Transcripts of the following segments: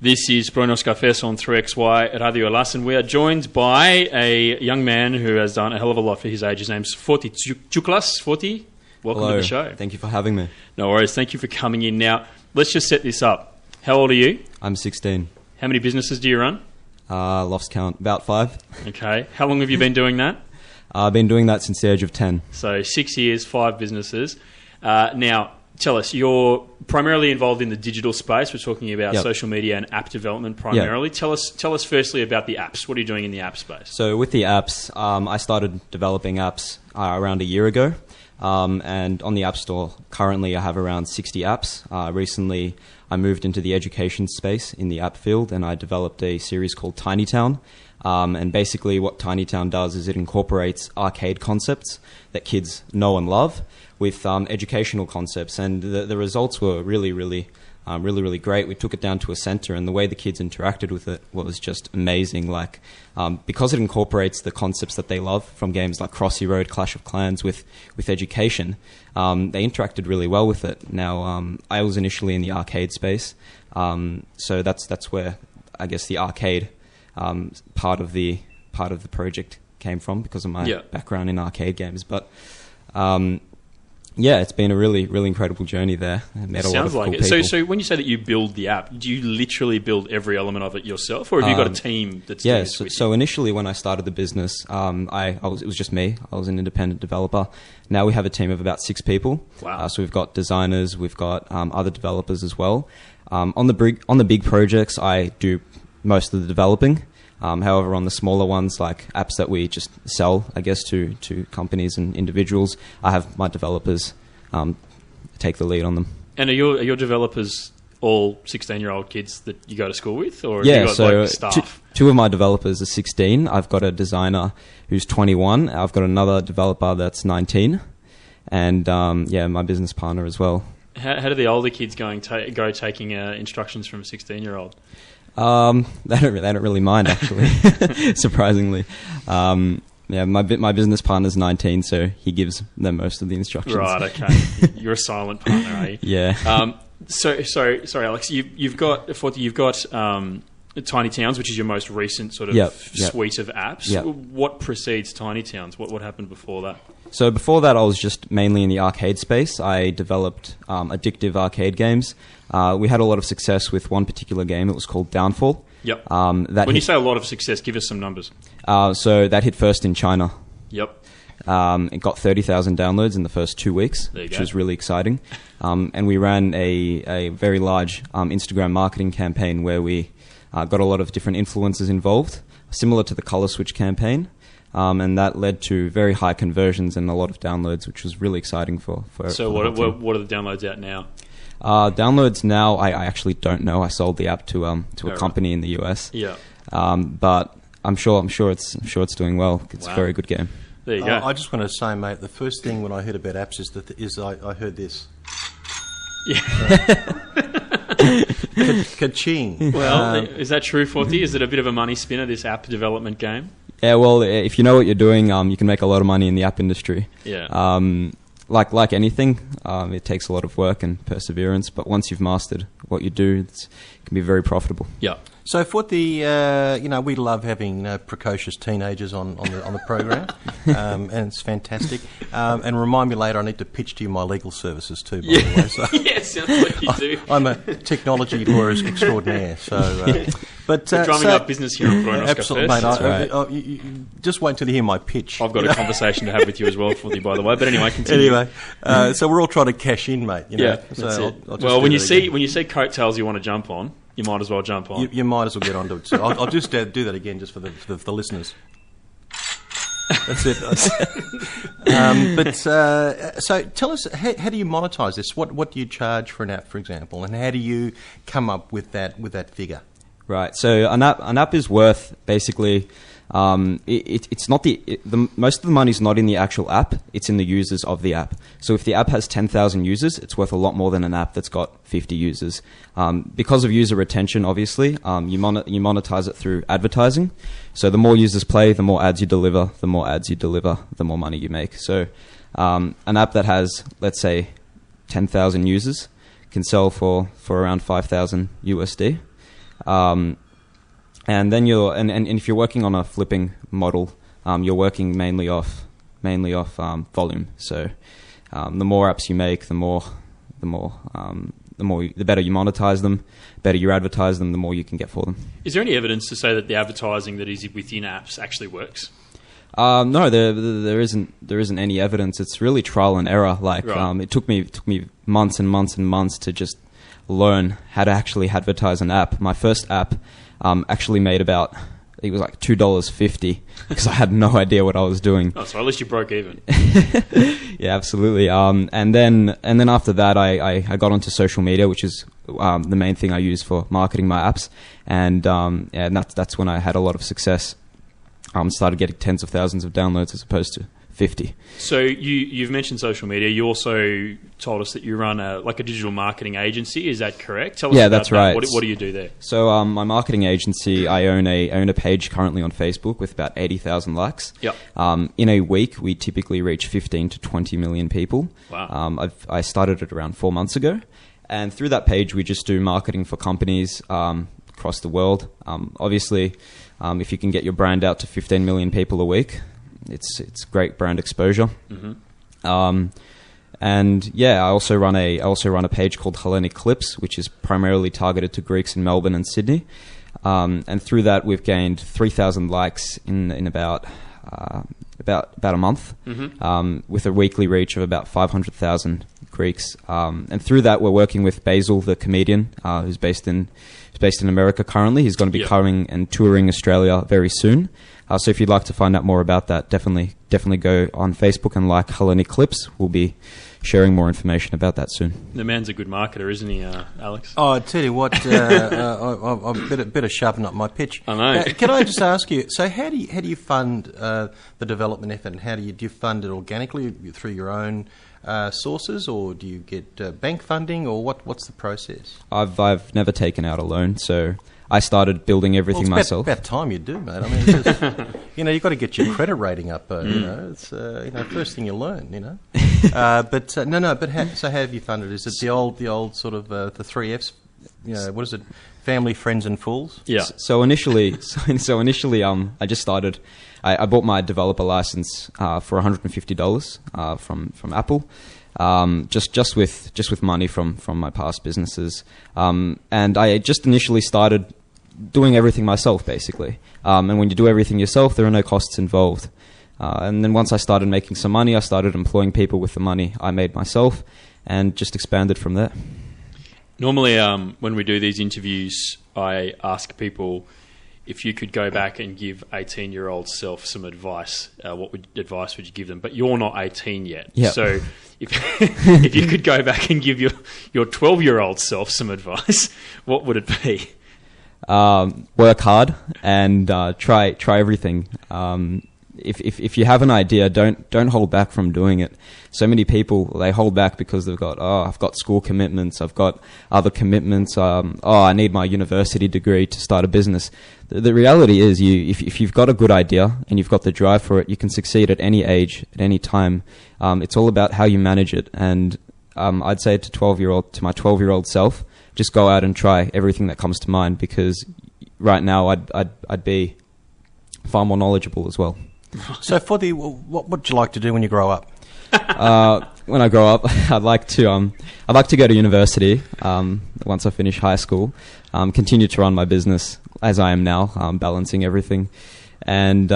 This is Buenos Cafés on 3XY Radio Las, and we are joined by a young man who has done a hell of a lot for his age. His name's Tsiouklas. Foti, welcome to the show. Thank you for having me. No worries. Thank you for coming in. Now, let's just set this up. How old are you? I'm 16. How many businesses do you run? Lost count. About 5. Okay. How long have you been doing that? I've been doing that since the age of 10. So 6 years, 5 businesses. Now, tell us, you're primarily involved in the digital space. We're talking about social media and app development primarily. Tell us firstly about the apps. What are you doing in the app space? So with the apps, I started developing apps around a year ago. And on the App Store, currently I have around 60 apps. Recently, I moved into the education space in the app field, and I developed a series called Tiny Town. And basically what Tiny Town does is it incorporates arcade concepts that kids know and love with educational concepts. And the results were really great. We took it down to a center, and the way the kids interacted with it was just amazing. Like, because it incorporates the concepts that they love from games like Crossy Road, Clash of Clans with education, they interacted really well with it. Now, I was initially in the arcade space, so that's where I guess the arcade part of the project came from because of my background in arcade games. But it's been a really incredible journey there. I met a lot of cool people. So when you say that you build the app, do you literally build every element of it yourself, or have you got a team that's doing this with you? So initially when I started the business, it was just me. I was an independent developer. Now we have a team of about 6 people. Wow. So we've got designers, we've got other developers as well. On the big projects, I do most of the developing. However, on the smaller ones, like apps that we just sell, I guess, to companies and individuals, I have my developers take the lead on them. And are your developers all 16-year-old kids that you go to school with? Or have you got, staff? Two of my developers are 16. I've got a designer who's 21. I've got another developer that's 19. And, my business partner as well. How do the older kids go taking instructions from a 16-year-old? They don't really mind, actually. Surprisingly, my business partner's 19, so he gives them most of the instructions. Right, okay. You're a silent partner, are you? Yeah. Sorry, Alex. You've got Tiny Towns, which is your most recent sort of suite of apps. Yep. What precedes Tiny Towns? What happened before that? So before that, I was just mainly in the arcade space. I developed addictive arcade games. We had a lot of success with one particular game. It was called Downfall. Yep. When you say a lot of success, give us some numbers. So that hit first in China. Yep. It got 30,000 downloads in the first 2 weeks, which was really exciting. And we ran a very large Instagram marketing campaign where we got a lot of different influencers involved, similar to the Color Switch campaign. And that led to very high conversions and a lot of downloads, which was really exciting for So what are the downloads out now? Downloads now, I actually don't know. I sold the app to a company in the US. Yeah. But I'm sure it's doing well. It's a very good game. There you go. I just want to say, mate, the first thing when I heard about apps is I heard this. Yeah. Ka-ching. Well, is that true, Foti? Is it a bit of a money spinner, this app development game? Yeah, well, if you know what you're doing, you can make a lot of money in the app industry. Yeah. Like anything, it takes a lot of work and perseverance, but once you've mastered what you do, it can be very profitable. Yeah. So for the, we love having precocious teenagers on the program, and it's fantastic. And remind me later, I need to pitch to you my legal services too, by the way. So yeah, sounds like you do. I'm a technology lawyer extraordinaire. So, but drumming up business here on Buenos absolutely, Cafés. mate. You just wait till you hear my pitch. I've got a conversation to have with you as well, Foti, by the way. But anyway, continue. Anyway, so we're all trying to cash in, mate. Yeah, so that's it. Well, when you see coattails you want to jump on, you might as well jump on. You might as well get onto it. So I'll just do that again just for the listeners. That's it. So tell us, how do you monetize this? What do you charge for an app, for example, and how do you come up with that figure? Right. So an app is worth basically. It's not the most of the money is not in the actual app. It's in the users of the app. So if the app has 10,000 users, it's worth a lot more than an app that's got 50 users. Because of user retention, obviously, you monetize it through advertising. So the more users play, the more ads you deliver. The more ads you deliver, the more money you make. So an app that has, let's say, 10,000 users can sell for around 5,000 USD. And then and if you're working on a flipping model, you're working mainly off volume. So the more apps you make, the better you monetize them, better you advertise them, the more you can get for them. Is there any evidence to say that the advertising that is within apps actually works? No, there isn't any evidence. It's really trial and error. Like right. It took me months and months and months to just learn how to actually advertise an app. My first app actually made about, it was like $2.50 because I had no idea what I was doing. Oh, so at least you broke even. Yeah, absolutely. And then after that, I got onto social media, which is the main thing I use for marketing my apps, and that's when I had a lot of success. Started getting tens of thousands of downloads as opposed to 50. So you've mentioned social media. You also told us that you run a digital marketing agency. Is that correct? Tell us about that's that. right. What do you do there? So my marketing agency, I own a page currently on Facebook with about 80,000 likes. Yep. In a week, we typically reach 15 to 20 million people. Wow. I started it around 4 months ago, and through that page, we just do marketing for companies across the world. Obviously, if you can get your brand out to 15 million people a week, it's great brand exposure. Mm-hmm. And yeah, I also run a page called Hellenic Clips, which is primarily targeted to Greeks in Melbourne and Sydney. And through that, we've gained 3,000 likes in about a month, mm-hmm. With a weekly reach of about 500,000 Greeks. And through that, we're working with Basil, the comedian, who's based in America currently. He's going to be coming and touring Australia very soon. So if you'd like to find out more about that, definitely go on Facebook and like Hellenic Clips. We'll be sharing more information about that soon. The man's a good marketer, isn't he, Alex? Oh, I tell you what, I've better sharpen up my pitch. I know. Can I just ask you? So, how do you fund the development effort, and how do you fund it organically through your own sources, or do you get bank funding, or what's the process? I've never taken out a loan, so I started building everything myself. About time you do, mate. I mean, it's just, you've got to get your credit rating up. It's first thing you learn. But how have you funded? Is it the old sort of the 3 Fs? What is it? Family, friends, and fools. Yeah. So initially, I just started. I bought my developer license for $150 from Apple. Just with money from my past businesses, and I just initially started doing everything myself, basically. And when you do everything yourself, there are no costs involved. And then once I started making some money, I started employing people with the money I made myself, and just expanded from there. Normally, when we do these interviews, I ask people, if you could go back and give 18-year-old self some advice, what advice would you give them? But you're not 18 yet. Yep. So if you could go back and give your 12-year-old self some advice, what would it be? Work hard and try everything. If you have an idea, don't hold back from doing it. So many people, they hold back because they've got, I've got school commitments, I've got other commitments, I need my university degree to start a business. The reality is, if you've got a good idea and you've got the drive for it, you can succeed at any age, at any time. It's all about how you manage it. And I'd say to my 12-year-old self, just go out and try everything that comes to mind, because right now I'd be far more knowledgeable as well. So, what would you like to do when you grow up? When I grow up, I'd like to go to university once I finish high school. Continue to run my business as I am now, balancing everything, and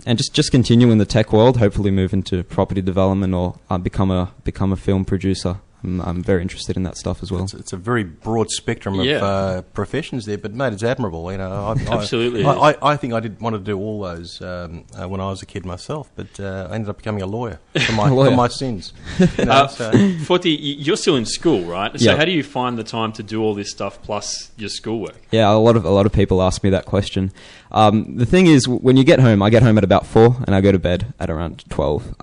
just continue in the tech world. Hopefully, move into property development or become a film producer. I'm very interested in that stuff as well. It's a very broad spectrum of professions there, but mate, it's admirable. Absolutely. I think I did want to do all those when I was a kid myself, but I ended up becoming a lawyer for my sins. Foti, you're still in school, right? So yeah. How do you find the time to do all this stuff plus your schoolwork? Yeah, a lot of people ask me that question. The thing is, when you get home, I get home at about 4 and I go to bed at around 12.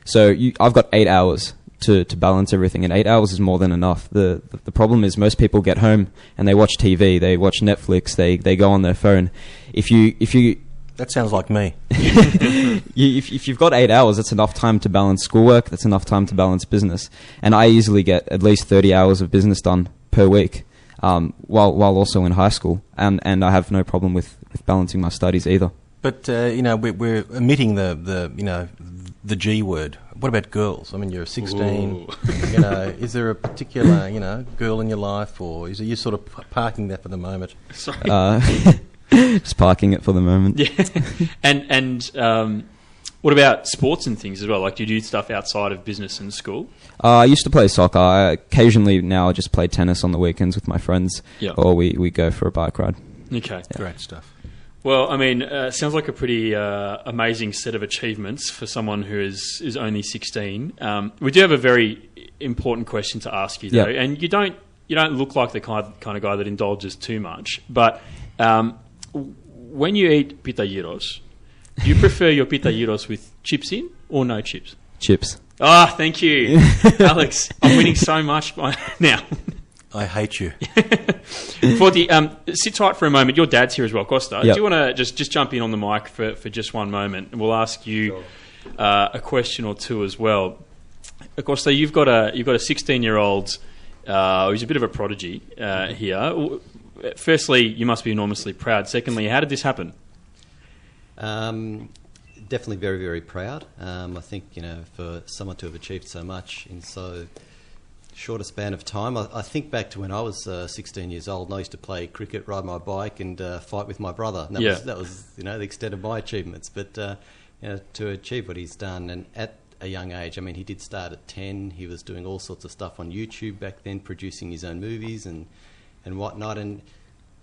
So I've got 8 hours to balance everything, and 8 hours is more than enough. The problem is, most people get home and they watch TV, they watch Netflix, they go on their phone. If you that sounds like me. If you've got 8 hours, that's enough time to balance schoolwork, that's enough time to balance business. And I easily get at least 30 hours of business done per week. while also in high school, and I have no problem with balancing my studies either. But we're omitting the G word. What about girls? I mean, you're 16. Is there a particular girl in your life, or is it you sort of parking that for the moment? Sorry. Just parking it for the moment. Yeah. And what about sports and things as well? Like, do you do stuff outside of business and school? I used to play soccer. I occasionally now just play tennis on the weekends with my friends, or we go for a bike ride. Okay. Yeah. Great stuff. Well, I mean, sounds like a pretty amazing set of achievements for someone who is only 16. We do have a very important question to ask you, though, and you don't look like the kind of guy that indulges too much. But when you eat pita gyros, do you prefer your pita gyros with chips in or no chips? Chips. Ah, thank you, Alex. I'm winning so much now. I hate you. Forty, sit tight for a moment. Your dad's here as well, Costa. Yep. Do you want to just jump in on the mic for just one moment, and we'll ask you a question or two as well. Costa, you've got a 16-year-old who's a bit of a prodigy here. Firstly, you must be enormously proud. Secondly, how did this happen? Definitely very, very proud. I think, for someone to have achieved so much in so short a span of time. I think back to when I was 16 years old, and I used to play cricket, ride my bike, and fight with my brother. And that was the extent of my achievements. But to achieve what he's done, and at a young age, I mean, he did start at 10. He was doing all sorts of stuff on YouTube back then, producing his own movies and whatnot. And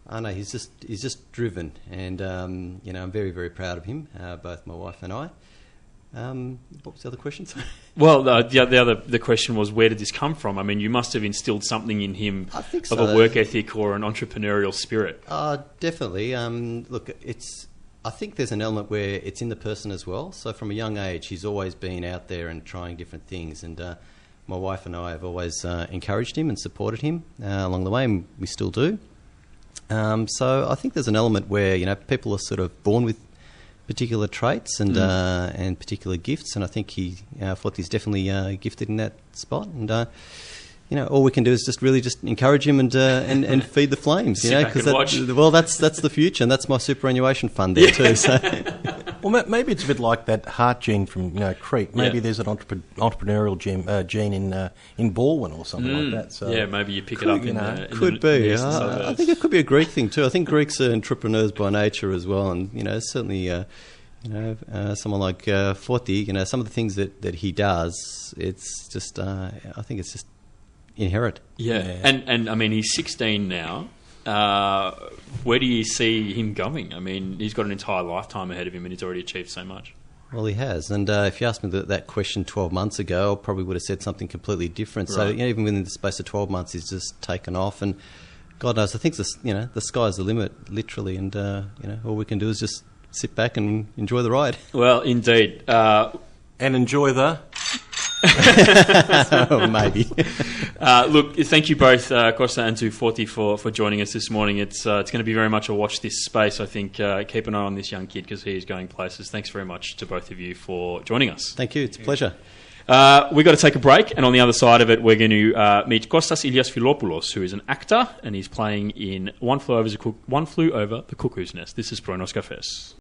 I know he's just driven, and I'm very, very proud of him. Both my wife and I. What was the other question? Well, the question was, where did this come from? I mean, you must have instilled something in him of a work ethic or an entrepreneurial spirit. Definitely. Look, I think there's an element where it's in the person as well. So from a young age, he's always been out there and trying different things. And my wife and I have always encouraged him and supported him along the way, and we still do. So I think there's an element where people are sort of born with particular traits and particular gifts, and I think Fotios definitely gifted in that spot. And all we can do is just encourage him and feed the flames. Because that's the future, and that's my superannuation fund there too. So. Well, maybe it's a bit like that heart gene from Crete. Maybe there's an entrepreneurial gene in Baldwin or something like that. So maybe you pick it up in could be. I think it could be a Greek thing too. I think Greeks are entrepreneurs by nature as well, and certainly someone like Foti. Some of the things that he does, it's just I think it's just inherent. Yeah. And I mean, he's 16 now. Where do you see him going? I mean, he's got an entire lifetime ahead of him, and he's already achieved so much. Well, he has. And if you asked me that question 12 months ago, I probably would have said something completely different. Right. So even within the space of 12 months, he's just taken off. And God knows, I think the sky's the limit, literally. And all we can do is just sit back and enjoy the ride. Well, indeed. And enjoy the... Maybe. Look, thank you both, Costa and Foti, for joining us this morning. It's going to be very much a watch this space, I think. Keep an eye on this young kid because he is going places. Thanks very much to both of you for joining us. Thank you. It's a pleasure. We've got to take a break, and on the other side of it, we're going to meet Kostas Ilias Philopoulos, who is an actor, and he's playing in One Flew Over the Cuckoo's Nest. This is Pronos Cafés.